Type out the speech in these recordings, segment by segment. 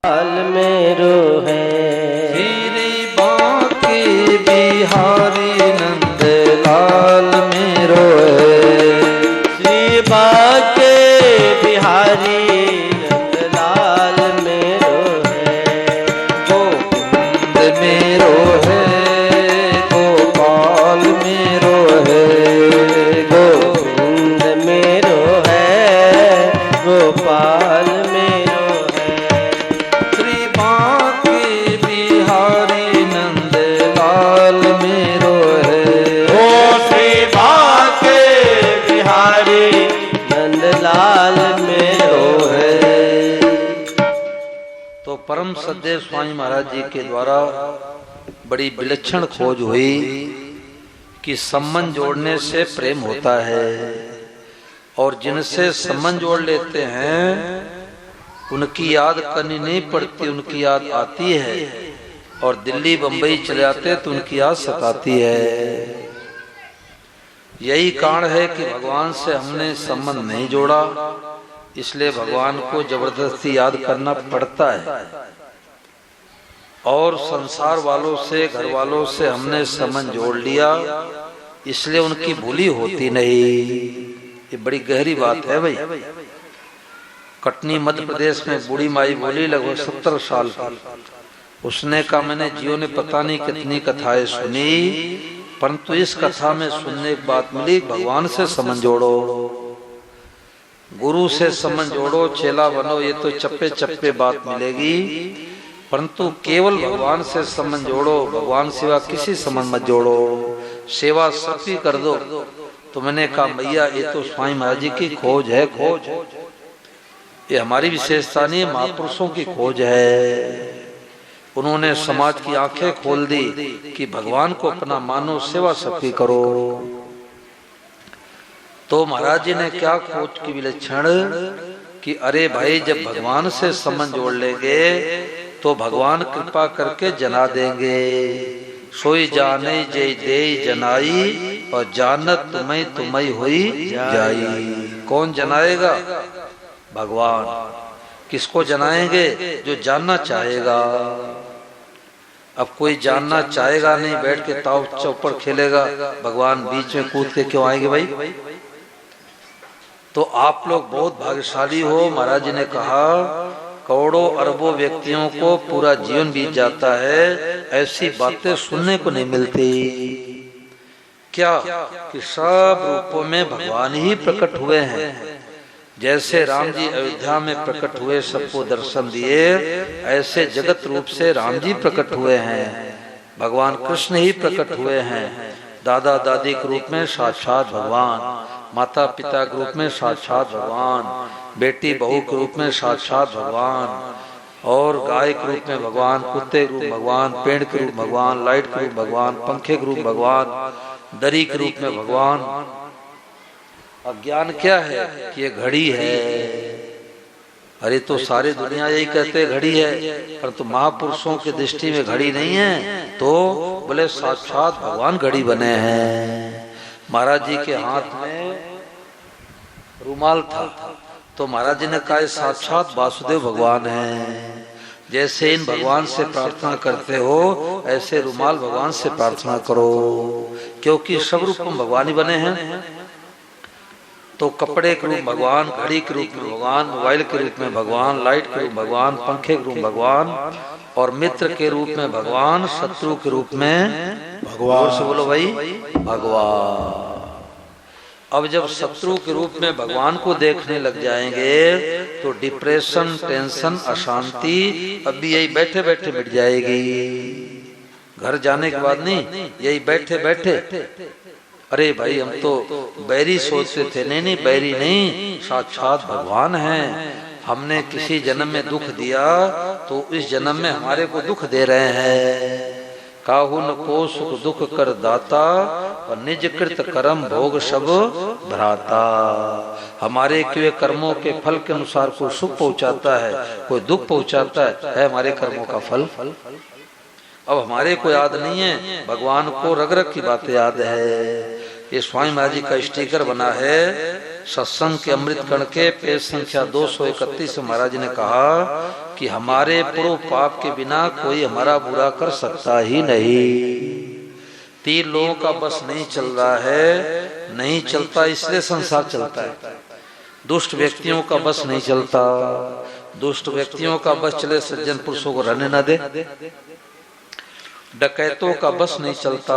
लाल मेरो है श्री बांके बिहारी नंद लाल मेरो है। श्री बांके बिहारी नंद लाल मेरो है। गोविंद मेरो है गोपाल मेरो है। गोविंद मेरो है गोपाल मेरो है। श्री बांके बिहारी नंद लाल मेरो है। ओ श्री बांके बिहारी नंद लाल मेरो है। तो परम सद्देव स्वामी महाराज जी के द्वारा बड़ी विलक्षण खोज हुई कि संबंध जोड़ने से प्रेम होता है और जिनसे संबंध जोड़ लेते हैं उनकी याद करनी नहीं पड़ती, उनकी याद आती है और दिल्ली बंबई चले जाते तो उनकी याद सताती है। यही कारण है कि भगवान से हमने संबंध नहीं जोड़ा, इसलिए भगवान को जबरदस्ती याद करना पड़ता है। और संसार वालों से, घर वालों से हमने संबंध जोड़ लिया, इसलिए उनकी भूली होती नहीं। ये बड़ी गहरी बात है भाई। कटनी मध्य प्रदेश में बूढ़ी माई बोली, लगभग 70 साल की। उसने कहा मैंने जियो ने पता नहीं कितनी कथाएं सुनी, परंतु इस कथा में सुनने की बात मिली, भगवान से संबंध जोड़ो, गुरु से संबंध जोड़ो, चेला बनो, ये तो चप्पे चप्पे बात मिलेगी, परंतु केवल भगवान से संबंध जोड़ो, भगवान सिवा किसी संबंध मत जोड़ो, सेवा सबकी कर दो। तो मैंने कहा भैया ये तो स्वामी महाराज जी की खोज है, खोज ये हमारी विशेषता नहीं है, महापुरुषों की खोज है। उन्होंने समाज की आंखें खोल दी कि भगवान को अपना मानो, सेवा सबकी करो। तो महाराज जी ने क्या खोज की विलक्षण कि अरे भाई जब भगवान से संबंध जोड़ लेंगे तो भगवान कृपा करके जना देंगे। सोई जाने जय दे जनाई और जानत तुम्हें तुम्हें हुई जाई। कौन जनाएगा? भगवान। किसको जनाएंगे? जो जानना चाहेगा। अब कोई जानना चाहेगा नहीं, बैठ के ताव चौपड़ खेलेगा, भगवान बीच में कूद के क्यों आएंगे भाई? तो आप लोग बहुत भाग्यशाली हो। महाराज जी ने कहा करोड़ों अरबों व्यक्तियों को पूरा जीवन बीत जाता है, ऐसी बातें सुनने को नहीं मिलती। क्या कि सब रूपों में भगवान ही प्रकट हुए हैं। जैसे राम जी अयोध्या में प्रकट हुए, सबको दर्शन दिए, ऐसे जगत रूप से राम जी प्रकट हुए हैं। भगवान कृष्ण ही प्रकट हुए हैं। दादा दादी के रूप में साक्षात भगवान, माता पिता के रूप में साक्षात भगवान, बेटी बहू के रूप में साक्षात भगवान, और गाय के रूप में भगवान, कुत्ते के रूप भगवान, पेड़ के रूप भगवान, लाइट के रूप भगवान, पंखे के रूप भगवान, दरी के रूप में भगवान। अज्ञान क्या है कि ये घड़ी है। अरे तो सारी दुनिया यही कहते घड़ी है, परंतु महापुरुषों की दृष्टि में घड़ी नहीं है, तो बोले साक्षात भगवान घड़ी बने हैं। महाराज जी के हाथ में रुमाल था, तो महाराज जी ने कहा साक्षात वासुदेव भगवान है। जैसे इन भगवान से प्रार्थना करते हो, ऐसे रुमाल भगवान से प्रार्थना करो, क्योंकि सब रूप में भगवान ही बने हैं। तो कपड़े के रूप भगवान, घड़ी के रूप में भगवान, मोबाइल के रूप में भगवान, लाइट के रूप भगवान, पंखे के रूप भगवान, और मित्र के रूप में भगवान, शत्रु के रूप में भगवान। से बोलो भाई भगवान। अब जब शत्रु के रूप में भगवान को देखने लग जाएंगे तो डिप्रेशन, टेंशन, अशांति अभी यही बैठे बैठे मिट जाएगी। घर जाने के बाद नहीं, यही बैठे बैठे अरे भाई हम तो बैरी सोचते थे। नहीं नहीं, बैरी नहीं, साक्षात भगवान हैं। हमने किसी जन्म में दुख दिया तो इस जन्म में हमारे को दुख दे रहे हैं। काहुन को सुख दुख कर दाता और निज कृत कर्म भोग सब भ्राता। हमारे किए कर्मों के फल के अनुसार कोई सुख पहुंचाता है, कोई दुख पहुंचाता है हमारे कर्मों का फल। अब हमारे को याद नहीं है, भगवान को रग रग की बातें याद है। ये स्वामी महाराज जी का स्टिकर बना है सत्संग के अमृत कण के पेज संख्या 231 महाराज जी ने कहा कि हमारे पूर्व पाप के बिना कोई हमारा बुरा कर सकता ही नहीं। 3 लोगों का बस नहीं चल रहा है, नहीं चलता इसलिए संसार चलता है। दुष्ट व्यक्तियों का बस नहीं चलता, दुष्ट व्यक्तियों का बस चले सज्जन पुरुषों को रहने न दे। डकैतों का बस नहीं चलता,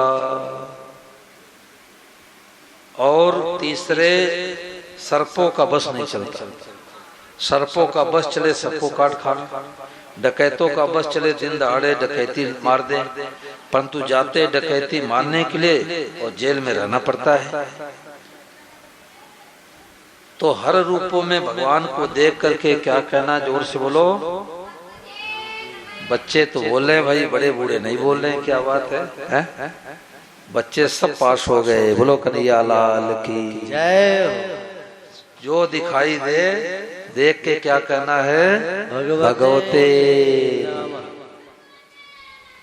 और तीसरे सर्पों का बस नहीं चलता। सर्पों का बस चले सबको काट खाना, डकैतों का बस चले दिन दहाड़े डकैती मार दे, परंतु जाते डकैती मारने के लिए और जेल में रहना पड़ता है। तो हर रूपों में भगवान को देख करके क्या कहना, जोर से बोलो। बच्चे तो बोल रहे हैं भाई, बड़े बूढ़े नहीं बोल रहे हैं, क्या बात है? बच्चे सब पास हो गए, बोलो कन्हैया लाल की जय। जो दिखाई दे देख के क्या कहना है, भगवते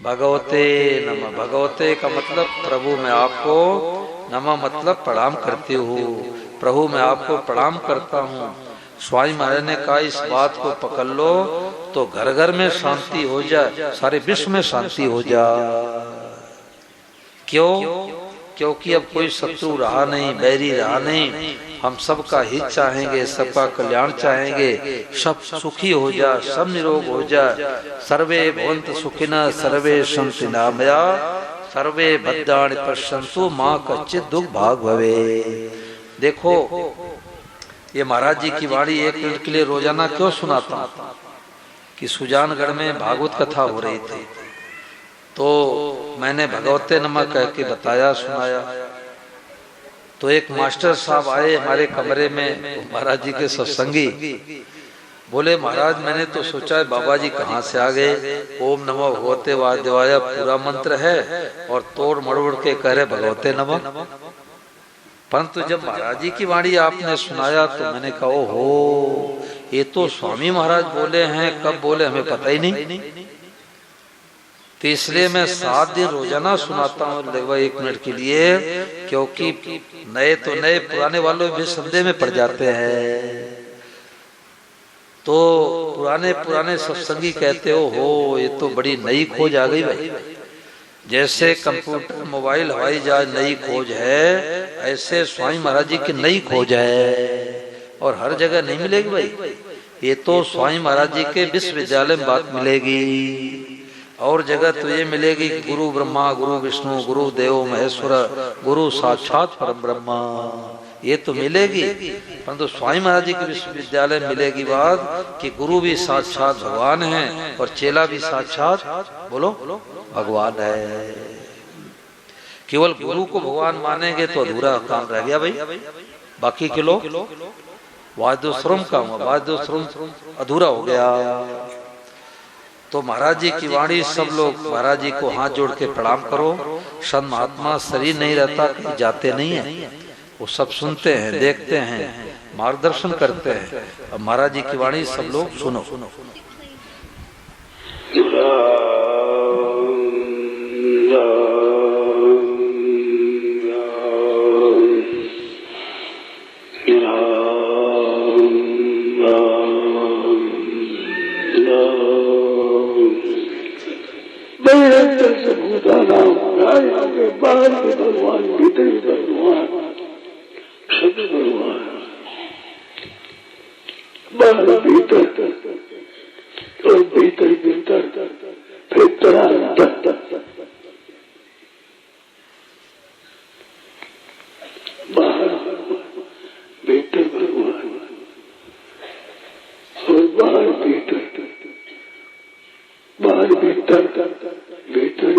भगवते नमः। भगवते का मतलब प्रभु मैं आपको, नमः मतलब प्रणाम करते हो, प्रभु मैं आपको प्रणाम करता हूँ। स्वामी महाराज ने कहा इस बात को पकड़ लो तो घर घर में शांति हो जाए, सारे विश्व में शांति हो जाए। क्यों? क्योंकि अब कोई शत्रु रहा नहीं, बैरी रहा नहीं। हम सबका हित चाहेंगे, सबका कल्याण चाहेंगे, सब सुखी हो जाए, सब निरोग हो जाए। सर्वे भवन्तु सुखिनः सर्वे सन्तु निरामया सर्वे भद्राणि पश्यन्तु मां कच्चित् दुख भाग भवे। देखो ये महाराज जी की वाणी 1 मिनट के लिए रोजाना क्यों सुनाता हूं कि सुजानगढ़ में भागवत कथा हो रही थी, तो मैंने भगवते नमः कह के बताया, सुनाया। तो एक मास्टर साहब आए हमारे कमरे में, महाराज जी के सत्संगी। बोले महाराज मैंने तो सोचा है बाबा जी कहाँ से आ गए, ओम नमो भगवते वासुदेवाय पूरा मंत्र है और तोड़ मड़ोड़ के कह रहे भगवते नमः। परंतु जब महाराज जी की वाणी आपने सुनाया तो मैंने कहा ओहो, ये तो स्वामी महाराज बोले हैं, कब बोले हमें पता ही नहीं। तो इसलिए मैं 7 दिन रोजाना सुनाता हूँ लगभग 1 मिनट के लिए, क्योंकि नए तो नए, पुराने वालों भी संदेह में पड़ जाते हैं। तो पुराने सत्संगी कहते हो ये तो बड़ी नई खोज आ गई भाई। जैसे कंप्यूटर, मोबाइल, हवाई जहाज नई खोज है, ऐसे स्वामी महाराज जी की नई खोज है और हर जगह नहीं मिलेगी भाई। ये तो स्वामी महाराज जी के विश्वविद्यालय में बात मिलेगी, और जगह तो ये मिलेगी गुरु ब्रह्मा गुरु विष्णु गुरु देव महेश्वर गुरु साक्षात परम ब्रह्मा, ये तो मिलेगी। परंतु स्वामी महाराज जी के विश्वविद्यालय में मिलेगी बात कि गुरु भी साक्षात भगवान है और चेला भी साक्षात बोलो भगवान है। केवल गुरु को भगवान मानेंगे तो अधूरा काम रह गया भाई। बाकी के लोग वाद्योश्रम का वाद्योश्रम अधूरा हो गया। तो महाराज जी की वाणी सब लोग महाराज जी को हाथ जोड़ के प्रणाम करो। संत महात्मा शरीर नहीं रहता, कहीं जाते नहीं है, वो सब सुनते हैं, देखते हैं, मार्गदर्शन करते हैं। अब महाराज जी की वाणी सब लोग सुनो। बाहर के भगवान, भीतर भगवान, सभी भगवान, बाहर भीतर और भीतर भीतर फिर बाहर भीतर भगवान और बाहर भीतर भीतर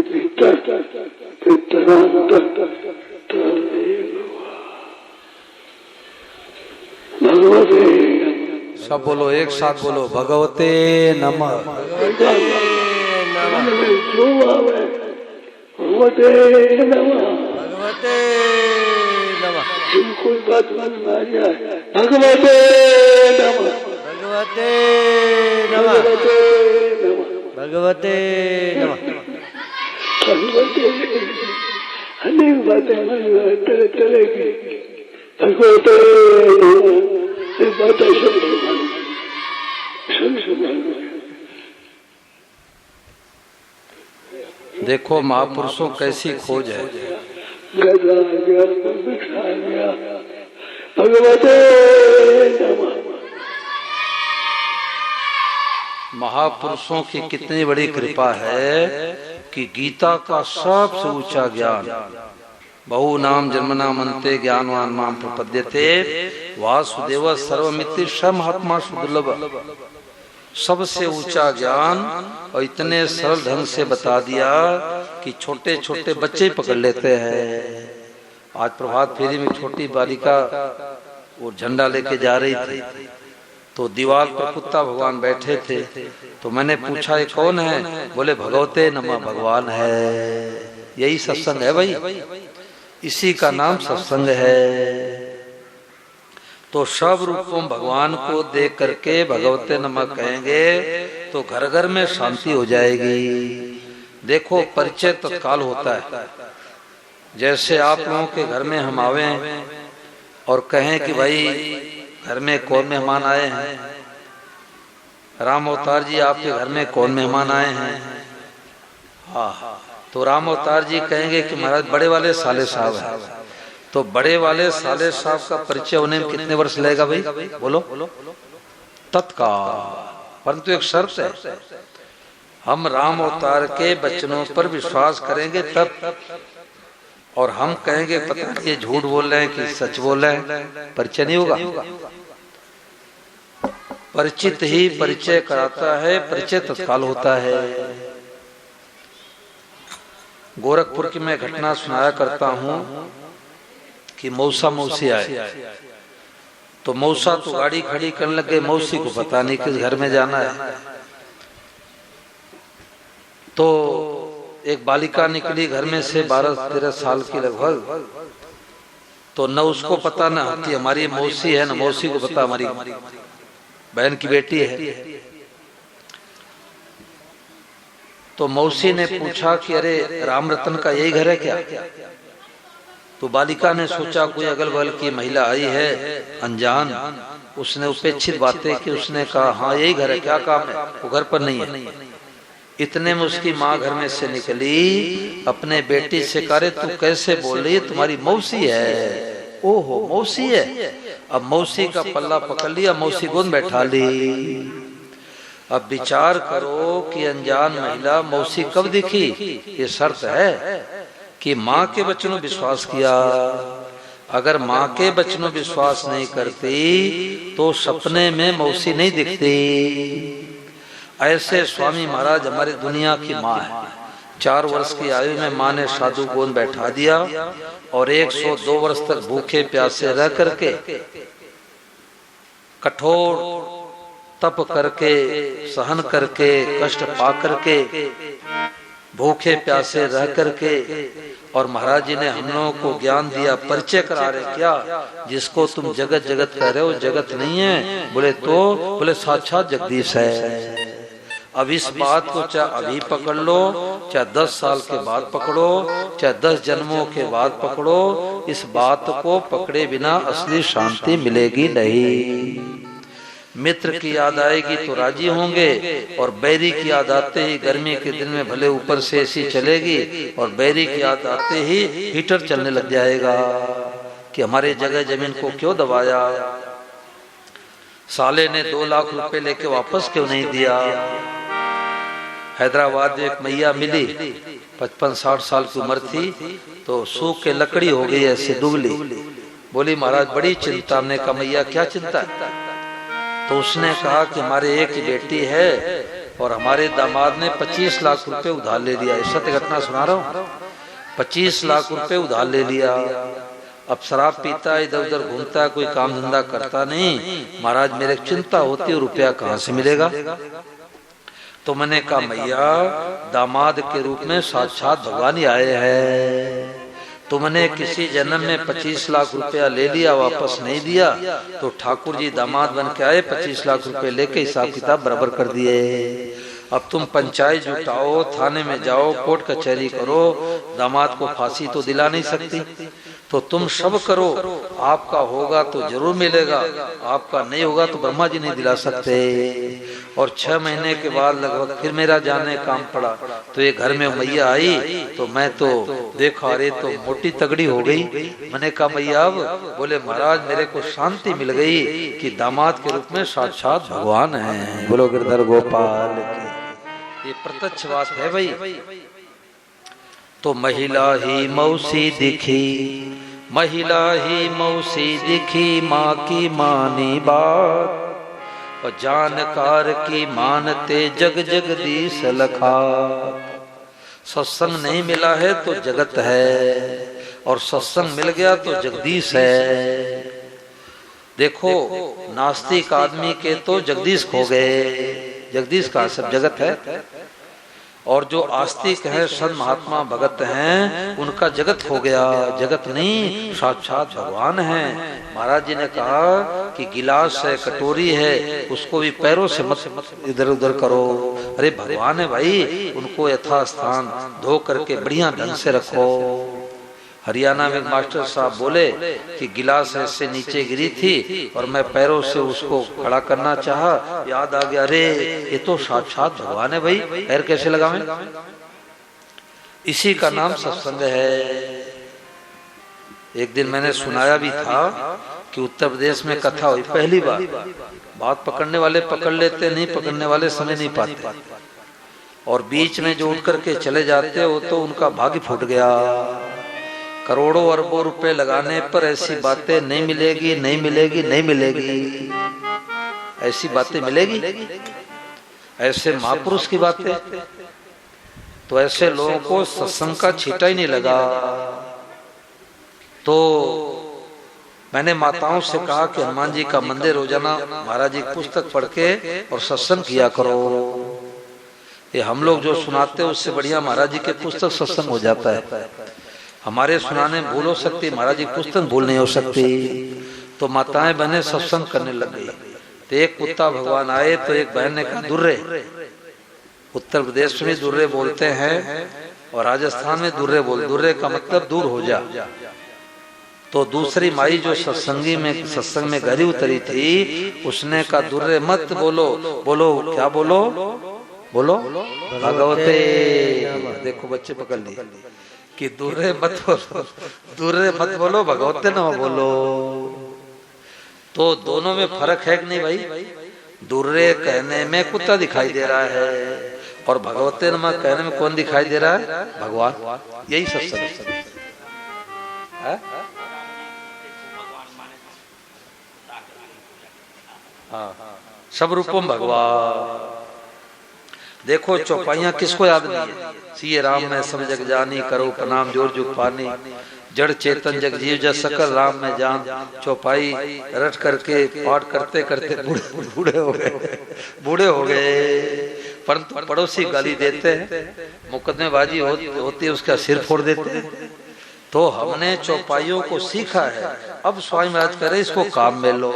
भगवते सब बोलो, एक साथ बोलो, भगवते नमः। जो आवे भगवते नमः, भगवते नमः, कोई बात मन में आ जाए भगवते नमः, भगवते नमः, भगवते नमः, भगवते। अनेक बातें मन में तरह तरह की भगवते नमः। ये बात ऐसा भगवान देखो महापुरुषों कैसी खोज है। गदा गया बिखरा गया। भगवते नमः। महापुरुषों की कितनी बड़ी कृपा है कि गीता का सबसे ऊंचा ज्ञान, बहु नाम जन्मना मनते ज्ञानवान माम प्रपद्यते वासुदेव सर्वमिति समहात्मा सुदुर्लभ, सबसे ऊंचा ज्ञान और इतने सरल ढंग से बता दिया कि छोटे छोटे बच्चे पकड़ लेते हैं। आज प्रभात फेरी में छोटी बालिका वो झंडा लेके जा रही थी, तो दीवार पर कुत्ता भगवान बैठे थे, तो मैंने पूछा ये कौन है? बोले भगवते नमः भगवान है। यही सत्संग है भाई, इसी का नाम सत्संग है। तो सब रूपों भगवान को देख करके भगवते नमः कहेंगे तो घर घर में शांति हो जाएगी। देखो परिचय तत्काल होता है। जैसे आप लोगों के घर में हम आवे और कहें कि भाई घर में कौन मेहमान आए हैं, राम अवतार जी आपके घर में कौन मेहमान आए हैं, हाँ, तो राम अवतार जी कहेंगे कि महाराज बड़े वाले साले साहब हैं। तो बड़े वाले साले साहब का परिचय होने में कितने वर्ष लगेगा भाई? बोलो तत्काल। परंतु एक शर्त है, हम राम अवतार के वचनों पर विश्वास करेंगे तब, और हम कहेंगे पता नहीं ये झूठ बोल रहे हैं कि सच बोल रहे हैं, परिचय नहीं होगा। परिचित ही परिचय कराता है, परिचय तत्काल होता है। गोरखपुर की मैं घटना सुनाया करता हूँ कि मौसा मौसी आए, तो मौसा तो गाड़ी खड़ी करने लगे, मौसी को पता नहीं किस घर में जाना है। तो एक बालिका निकली घर में से 12-13 साल की लगभग, तो न उसको पता न होती हमारी मौसी है, न मौसी को पता हमारी बहन की बेटी है। तो मौसी ने पूछा कि अरे राम रतन का यही घर है क्या? तो बालिका ने सोचा कोई अगल बगल की महिला आई है अनजान, उसने उपेक्षित बातें की, उसने कहा हाँ यही घर है, क्या काम है? वो घर पर नहीं है। इतने में उसकी माँ घर में से निकली, अपने बेटी से कह रहे तू कैसे बोल रही है, तुम्हारी मौसी है। ओहो मौसी है। अब मौसी का पल्ला पकड़ लिया, मौसी गोद बैठा ली। अब विचार करो कि अनजान महिला मौसी कब दिखी? ये शर्त है कि माँ के वचनों विश्वास किया। अगर माँ के वचनों विश्वास नहीं करती तो सपने में मौसी नहीं दिखती। ऐसे स्वामी महाराज हमारी दुनिया की माँ है। 4 वर्ष की आयु में माँ ने साधु गोद बैठा दिया और 102 वर्ष तक भूखे प्यासे रह करके, कठोर तप करके, सहन करके, कष्ट पा करके, भूखे प्यासे रह करके, और महाराज जी ने हम लोगों को ज्ञान दिया, परिचय करा रहे क्या जिसको तुम जगत जगत कह रहे हो जगत नहीं है। बोले तो बोले साक्षात जगदीश है। अब इस बात को चाहे अभी पकड़ लो, चाहे 10 साल के बाद पकड़ो, चाहे 10 जन्मों के बाद पकड़ो, इस बात को पकड़े बिना असली शांति मिलेगी नहीं। मित्र की याद आएगी तो राजी होंगे, और बैरी की याद आते ही गर्मी के दिन में भले ऊपर से एसी चलेगी, और बैरी की याद आते ही हीटर चलने लग जाएगा कि हमारे जगह जमीन को क्यों दबाया, साले ने 2 लाख रुपए लेके वापस क्यों नहीं दिया। हैदराबाद में एक मैया मिली, 55-60 साल की उम्र थी, तो सूख के लकड़ी हो गई ऐसे दुबली। बोली महाराज बड़ी चिंता। हमने कहा मैया क्या चिंता है? तो उसने कहा कि हमारे एक ही बेटी है और हमारे दामाद ने 25 लाख रुपए उधार ले लिया। सत्य घटना सुना रहा हूँ। 25 लाख रुपए उधार ले लिया। अब शराब पीता, इधर उधर घूमता है, कोई काम धंधा करता नहीं। महाराज मेरे चिंता होती है, रुपया कहाँ से मिलेगा? तो मैंने कहा मैया दामाद के रूप में साक्षात भगवान ही आए हैं। तुमने किसी जन्म में 25 लाख रुपया ले लिया, वापस नहीं दिया, तो ठाकुर जी दामाद बन के आए, 25 लाख रुपए लेके हिसाब किताब बराबर कर दिए। अब तुम पंचायत जुटाओ, थाने में जाओ, कोर्ट कचहरी करो, दामाद को फांसी तो दिला नहीं सकती। तो तुम सब करो, आपका होगा तो जरूर मिलेगा, आपका नहीं होगा तो ब्रह्मा जी नहीं दिला सकते। और 6 महीने के बाद लगभग फिर मेरा जाने काम पड़ा, तो ये घर में मैया आई, तो मैं तो देखा अरे तो मोटी तगड़ी हो गई। मैंने कहा मैया अब, बोले महाराज मेरे को शांति मिल गई कि दामाद के रूप में साक्षात भगवान है। बोलो गिरधर गोपाल की। ये प्रत्यक्ष बात है भाई। तो महिला ही मौसी दिखी, महिला ही मौसी दिखी, माँ की मानी बात, और जानकार की मानते जग जगदीश लखा। सत्संग नहीं मिला है तो जगत है, और सत्संग मिल गया तो जगदीश है। देखो नास्तिक आदमी के तो जगदीश खो गए, जगदीश का सब जगत है। और जो आस्तिक है, संत महात्मा भगत हैं, उनका जगत हो गया, जगत नहीं साक्षात भगवान है। महाराज जी ने कहा कि गिलास है, कटोरी है, उसको भी पैरों से मत इधर उधर करो। अरे भगवान है भाई, उनको यथास्थान धो करके बढ़िया ढंग से रखो। हरियाणा में मास्टर साहब बोले कि गिलास ऐसे नीचे गिरी थी और मैं पैरों से उसको खड़ा करना चाहा, याद आ गया अरे ये तो साक्षात भगवान है भाई, पैर कैसे लगावें। इसी का नाम सत्संग है। एक दिन मैंने सुनाया भी था कि उत्तर प्रदेश में कथा हुई पहली बार। बात पकड़ने वाले पकड़ लेते, नहीं पकड़ने वाले समझ नहीं पाते, और बीच में जो उठ करके चले जाते वो तो उनका भाग्य फूट गया। करोड़ों अरबों रुपए लगाने पर ऐसी बातें नहीं मिलेगी, नहीं मिलेगी, नहीं मिलेगी, ऐसी बातें मिलेगी, ऐसे महापुरुष की बातें। तो ऐसे लोगों को सत्संग का छींटा ही नहीं लगा। तो मैंने माताओं से कहा कि हनुमान जी का मंदिर रोजाना महाराज जी पुस्तक पढ़ के और सत्संग किया करो। ये हम लोग जो सुनाते हैं उससे बढ़िया महाराज जी के पुस्तक सत्संग हो जाता है। हमारे सुनाने भूल हो सकती, महाराज जी पुस्तक भूल नहीं हो सकती। तो माताएं बहनें सत्संग करने लग गई। तो एक कुत्ता भगवान आए, तो एक बहन ने कहा दुर्रे, उत्तर प्रदेश में दुर्रे बोलते हैं और राजस्थान में दुर्रे बोल, दुर्रे का मतलब दूर हो जा। तो दूसरी माई जो सत्संग में घरी उतरी थी, उसने कहा दुर्रे मत बोलो। बोलो क्या बोलो? बोलो भगवते। देखो बच्चे पकड़ लिए कि दुर्रे मत बोलो, दुर्रे मत बोलो, भगवते न बोलो। तो दोनों में फर्क है कि नहीं भाई? दुर्रे कहने में कुत्ता दिखाई दे रहा है और भगवते नमा कहने में कौन दिखाई दे रहा है? भगवान। यही सत्संग है। हाँ, सब रूपम भगवान। देखो चौपाइयां किसको याद नहीं है? सिए राम में सब जग जानी, करो प्रणाम जोर जुग पानी, जड़ चेतन जग जीव जस सकल राम में जान। चौपाई रट करके पाठ करते करते बूढ़े हो गए, बूढ़े हो गए। परंतु पड़ोसी गाली देते हैं, मुकदमेबाजी होती है, उसका सिर फोड़ देते हैं। तो हमने चौपाइयों को सीखा है। अब स्वामी महाराज कह रहे इसको काम में लो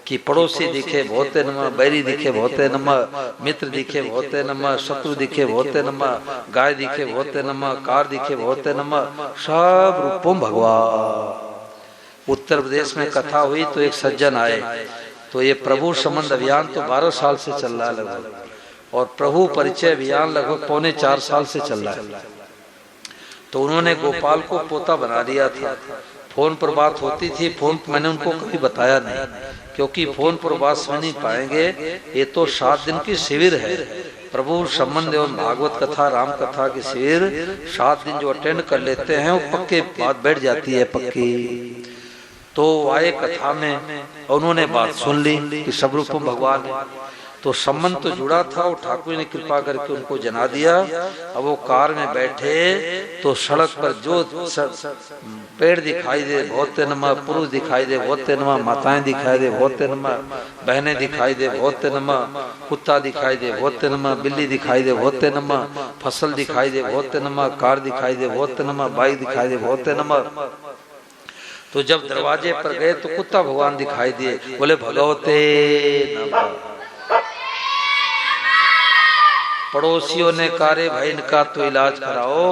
कि पड़ोसी दिखे बहुते नमः, बैरी दिखे बहुते नमः, मित्र दिखे बहुते नमः, शत्रु दिखे बहुते नमः, गाय दिखे बहुते नमः, कार दिखे बहुते नमः, सब रूपों भगवान। उत्तर प्रदेश में कथा हुई तो एक सज्जन आए, तो ये प्रभु संबंध अभियान तो 12 साल से चल रहा है लगभग, और प्रभु परिचय अभियान लगभग 3.25 साल से चल रहा है। तो उन्होंने गोपाल को पोता बना दिया था। फोन पर बात होती थी, फोन मैंने उनको कभी बताया नहीं, क्योंकि फोन पर बात सुन नहीं पाएंगे। ये तो 7 दिन की शिविर है, प्रभु संबंध एवं भागवत कथा राम कथा की शिविर 7 दिन जो अटेंड कर लेते हैं वो पक्के बात बैठ जाती है, पक्की। तो आए कथा में, उन्होंने बात सुन ली कि सब रूपम भगवान है। तो संबंध तो जुड़ा था, वो ठाकुर ने कृपा करके उनको जना दिया। अब वो कार में बैठे तो सड़क पर जो पेड़ दिखाई दे बहुते नमः, पुरुष दिखाई दे बहुते नमः, माताएं दिखाई दे बहुते नमः, बहनें दिखाई दे बहुते नमः, कुत्ता दिखाई दे बहुते नमः, बिल्ली दिखाई दे बहुते नमः, फसल दिखाई दे बहुते नमः, कार दिखाई दे बहुते नमः, बाइक दिखाई दे बहुते नमः। तो जब दरवाजे पर गए तो कुत्ता भगवान दिखाई दिए, बोले भगवते नमः। पड़ोसियों ने कहा रे भाई इनका तो इलाज कराओ,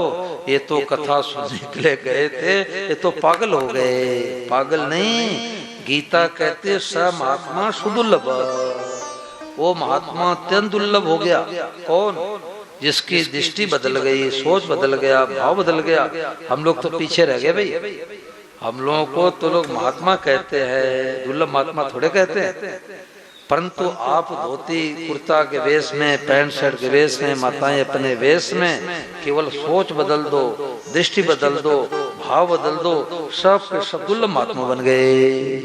ये तो कथा सुनने के लिए गए थे, ये तो पागल हो गए। पागल नहीं, गीता कहते स महात्मा सुदुर्लभ, वो महात्मा अत्यंत दुर्लभ हो गया। कौन? जिसकी दृष्टि बदल गई, सोच बदल गया, भाव बदल गया। हम लोग तो पीछे रह गए भाई। हम लोगों को तो लोग महात्मा कहते हैं, दुर्लभ महात्मा थोड़े कहते हैं। परंतु आप धोती कुर्ता के वेश में, पैंट शर्ट के वेश में, माताएं अपने वेश में, केवल सोच बदल दो, दृष्टि बदल दो, भाव बदल दो, सब के सब दुर्लभ महात्मा बन गए।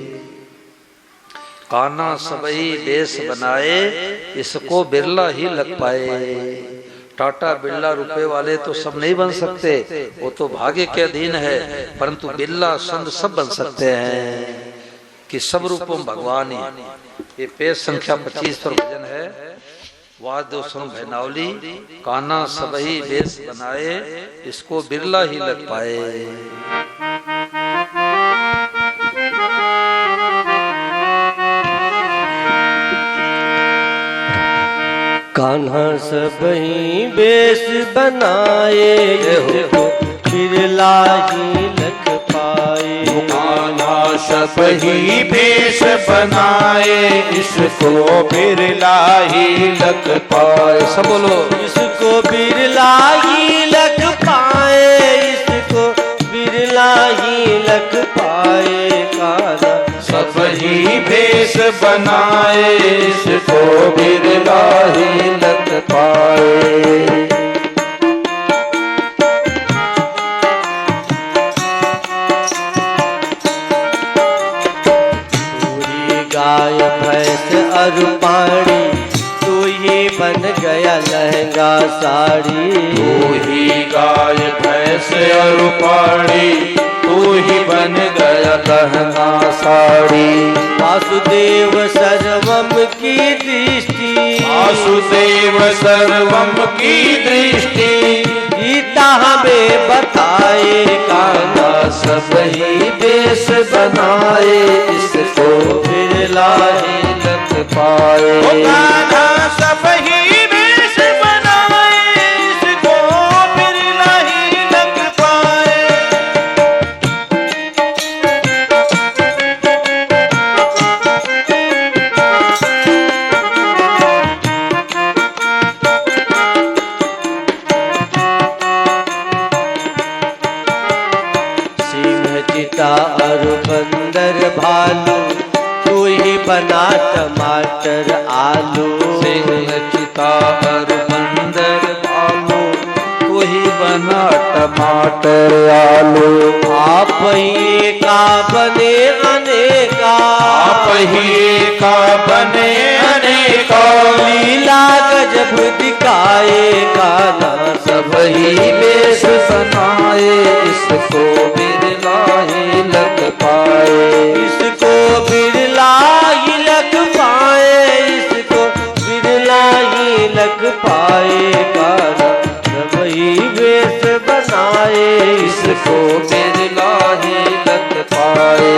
काना सबही वेश बनाए, इसको बिरला ही लग पाए। टाटा बिरला रुपए वाले तो सब नहीं बन सकते, वो तो भाग्य के अधीन है। परंतु बिरला संत सब बन सकते हैं कि सब रूपों भगवान ही। ये पेज संख्या 25 पर भजन है। वाद्य सुन भैनावली, काना सबही वेश बनाए, इसको बिरला ही लग पाए। कान्हा सबही वेश बनाए, इसको बिरला ही लग पाए। कान्हा सबही वेश बनाए, इसको बिरला ही लग पाए। सब बोलो, इसको बिरला ही लग पाए, इसको बिरला ही लग पाए। कान्हा सबही वेश बनाए, इसको बिरला ही लग पाए। गाय भैंस और पानी, तू ही बन गया लहंगा साड़ी। तू ही गाय भैंस और पाड़ी, तू ही बन गया लहंगा साड़ी। वासुदेव सर्वम की दृष्टि, वासुदेव सर्वम की दृष्टि, गीता हमें बताए। कान्हा सबही वेश बनाए, इसको बिरला ही लग पाए। कान्हा सबही वेश बनाए, इसको बिरला ही लग पाए। और बंदर भालू, तू ही बना टमाटर आलू। सिंह चिता और बंदर भालू, तू ही बना टमाटर आलू। आप ही का बने अनेका, आप ही का बने अनेका। लीला गजब दिखाए। कान्हा सबही वेश बनाए, इसको बिरला ही लग पाए। इसको बिरला ही लग पाए, इसको बिरला ही लग पाए। कान्हा सबही वेश बनाए, इसको बिरला ही लग पाए।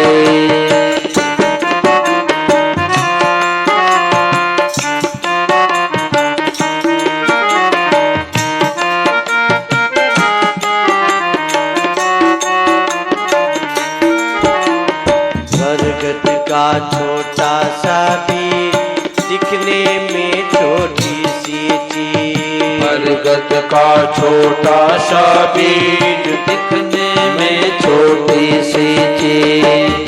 बरगद का छोटा सा भी, दिखने में छोटी सी चीज। बरगद का छोटा सा बीज, दिखने में छोटी सी चीज।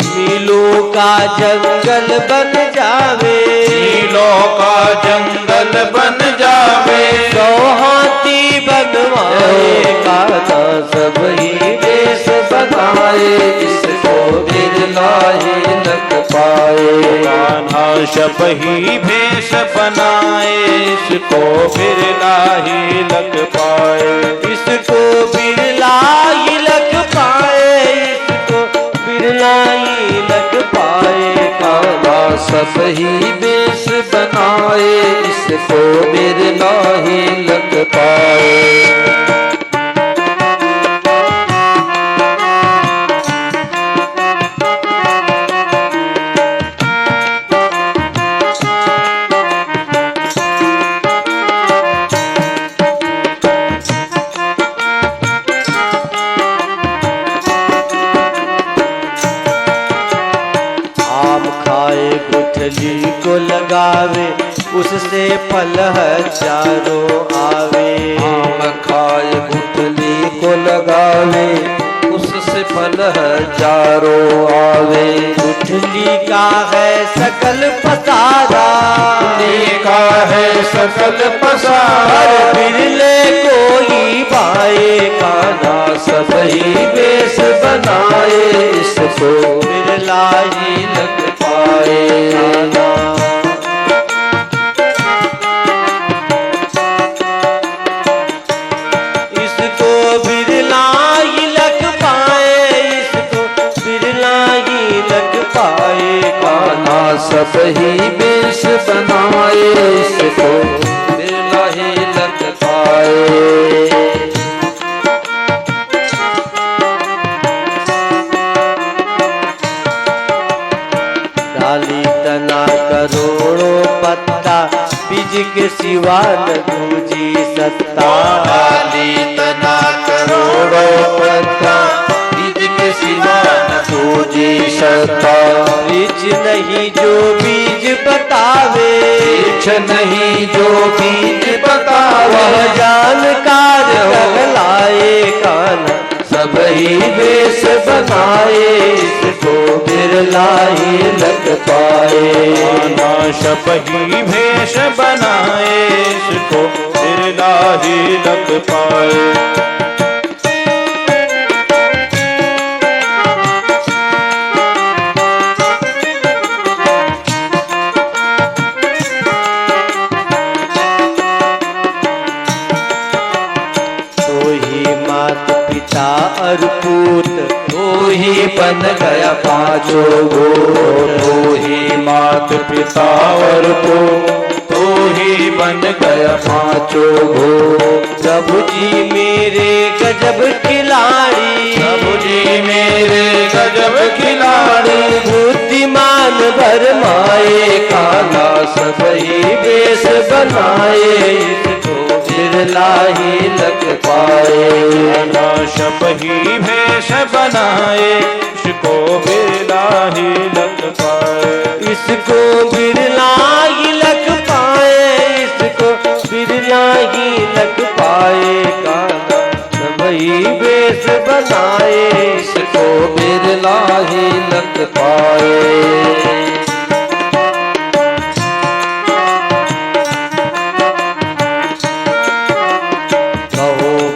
नीलों का जंगल बन जावे, नीलों का जंगल बन जावे। सौ हाथी बनवाए। कान्हा सबही वेश बनाए, इसको बिरला ही लग पाए। कान्हा सबही वेश बनाए, इसको बिरला ही लग पाए। इसको बिरला ही लग पाए, इसको बिरला ही लग पाए। कान्हा सबही वेश बनाए, इसको बिरला ही लग पाए। गावे उससे फल हजारों आवे। आम खाए गुठली को लगावे उससे फल हजारों आवे। गुठली का है सकल पसारा, गुठली का है सकल पसारा, बिरले कोई पाए काना सब ही बेस बनाए इसको बिरला ही लग पाए। इसको बिरला ही लग पाए, इसको बिरला ही लग पाए काना सब ही बेस बनाए इसको बिरला ही लग पाए। डाली तना करोड़ों पत्ता, बीज के सिवा न दूजी सत्ता। डाली तना करोड़ों पत्ता, बीज के सिवा न दूजी सत्ता। वृक्ष नहीं जो बीज बतावे, वृक्ष नहीं जो बीज बतावे, वह जानकार कहलाए काना सब ही बेस बनाए इसको बिरला ही लग पाए। काना सब ही भेष बनाए इसको बिरला ही लग पाए। और पूत तू ही बन गया पांचों गोत्र। तू ही मात पिता और तू ही बन गया पांचों गोत्र। प्रभु जी मेरे गजब खिलाड़ी, प्रभु जी मेरे गजब खिलाड़ी, बुद्धिमान भरमाए काना सब ही बेस बनाए इसको बिरला ही लग पाए। काना सब ही भेष बनाए इसको बिरला ही लग पाए। इसको बिरला ही लग पाए, इसको बिरला ही लग पाए काना सब ही बेस बनाए इसको बिरला ही लग पाए।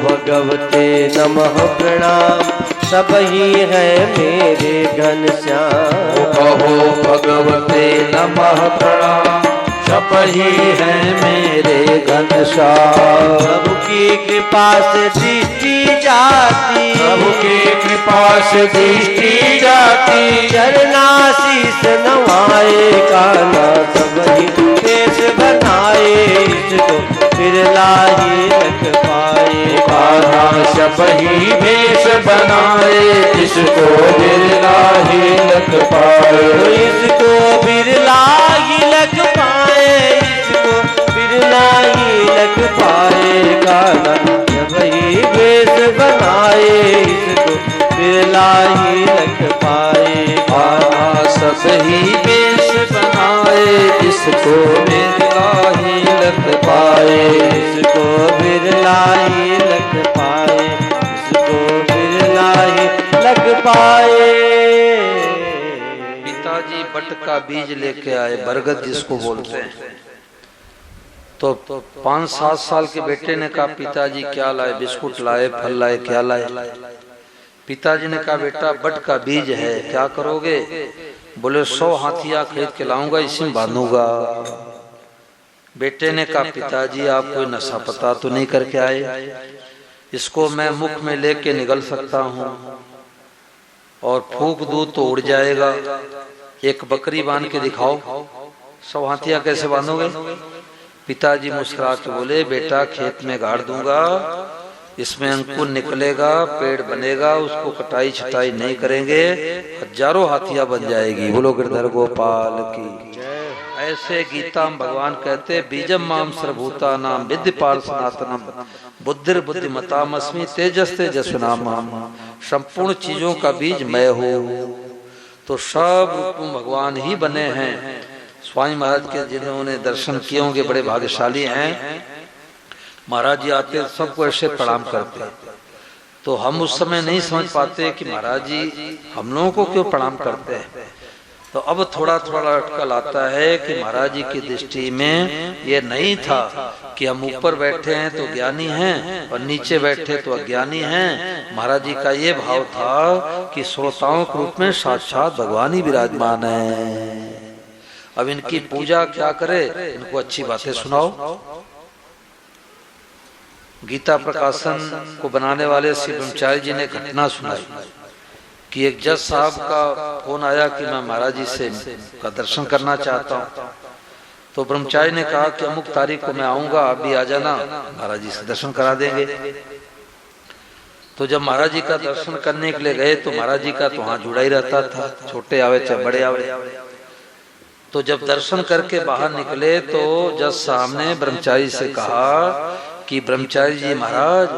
भगवते नमः प्रणाम, सब ही है मेरे घनश्याम। कहो भगवते नमः प्रणाम, सब ही है मेरे घनश्याम। प्रभु की कृपा से दृष्टि जाती, प्रभु की कृपा से दृष्टि जाती, चरणाशीष नवाए काना सब ही देश बनाए इसको बिरला ही लग पाए। काना सब ही भेष बनाए इसको बिरला ही लग पाए। इसको बिरला ही लग पाए, इसको बिरला ही लग पाए काना जब ही बेस बनाए इसको बिरला ही लग पाए। काना सब ही बेस बनाए इसको बिरला ही लग पाए। इसको बिरला ही लग पाए, इसको बिरला ही लग पाए। पिताजी बट का बीज लेके आए, बरगद जिसको बोलते हैं। तो 5-7 साल के बेटे ने कहा पिताजी क्या लाए? बिस्कुट लाए, फल लाए, क्या लाए? पिताजी ने कहा बेटा बट का बीज है, क्या करोगे? बोले 100 हाथिया खरीद के लाऊंगा, इसी में बांधूंगा। बेटे ने कहा पिताजी आप कोई नशा पता तो नहीं करके आए? इसको मैं मुख में लेके निगल सकता हूँ और फूंक दूं तो उड़ जाएगा। एक बकरी बांध के दिखाओ। 100 हाथिया कैसे बांधोगे? पिताजी मुस्कुरा के बोले बेटा खेत में गाड़ दूंगा, इसमें अंकुर निकलेगा, पेड़ बनेगा, उसको कटाई छटाई नहीं करेंगे, हजारों हाथिया बन जाएगी। बोलो गिरधर गोपाल की। ऐसे गीता में भगवान कहते बीजम माम सर्वभूता नाम विद्य पार्षनातनम बुद्धिर बुद्धिमतामस्मि तेजस तेजस्विनामहम। संपूर्ण चीजों का बीज मैं हूँ। तो सब रूप में भगवान ही बने हैं। स्वामी महाराज के जिन्होंने दर्शन किए होंगे बड़े भाग्यशाली हैं। महाराज जी आते सबको ऐसे प्रणाम करते, तो हम उस समय नहीं समझ पाते कि महाराज जी हम लोगों को क्यों प्रणाम करते हैं। तो अब थोड़ा थोड़ा अटकल आता है कि महाराज जी की दृष्टि में ये नहीं था कि हम ऊपर बैठे हैं तो ज्ञानी हैं और नीचे बैठे तो अज्ञानी हैं। महाराज जी का ये भाव था कि श्रोताओं के रूप में साक्षात भगवान ही विराजमान है। अब इनकी पूजा क्या करे, इनको अच्छी बातें सुनाओ। गीता प्रकाशन को बनाने वाले श्री ब्रह्मचारी जी ने घटना सुनाई कि एक जज साहब का फोन आया कि मैं महाराज जी से का दर्शन करना चाहता हूँ। तो ब्रह्मचारी ने कहा कि अमुक तारीख को मैं आऊंगा, आप भी आ जाना, महाराज जी से दर्शन करा देंगे। तो जब महाराज जी का दर्शन करने के लिए गए तो महाराज जी का तो हाथ जुड़ा ही रहता था, छोटे आवे चाहे बड़े आवे। तो जब दर्शन करके बाहर निकले तो जज साहब ने ब्रह्मचारी से कहा कि ब्रह्मचारी जी महाराज,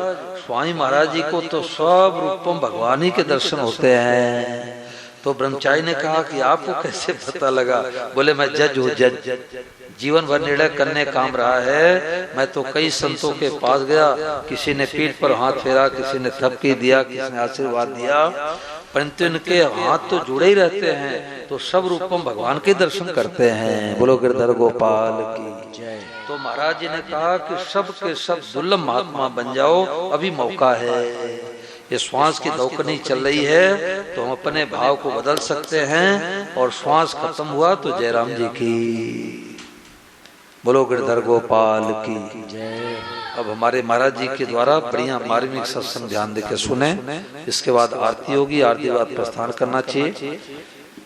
स्वामी महाराज जी को तो सब रूपम भगवान ही के दर्शन होते हैं। तो ब्रह्मचारी ने कहा कि आपको कैसे पता लगा? बोले मैं जज हूँ, जज जीवन भर निर्णय करने काम रहा है। मैं तो कई संतों के पास गया, किसी ने पीठ पर हाथ फेरा, किसी ने थपकी दिया, किसी ने आशीर्वाद दिया, परंतु इनके हाथ तो जुड़े ही रहते हैं, तो सब रूपम भगवान के दर्शन करते हैं। बोलो गिरधर गोपाल की जय। तो महाराज जी ने कहा कि सब के सब दुर्लभ महात्मा बन जाओ, अभी मौका है। ये श्वास की दौकनी चल रही है तो हम अपने भाव को बदल सकते हैं, और श्वास खत्म हुआ तो जयराम जी की। बोलो गिरधर गोपाल की जय। अब हमारे महाराज जी के द्वारा बढ़िया मार्मिक सत्संग ध्यान देकर सुने। इसके बाद आरती होगी, आरती के बाद प्रस्थान करना चाहिए।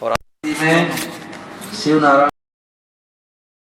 और आरती में शिव नारायण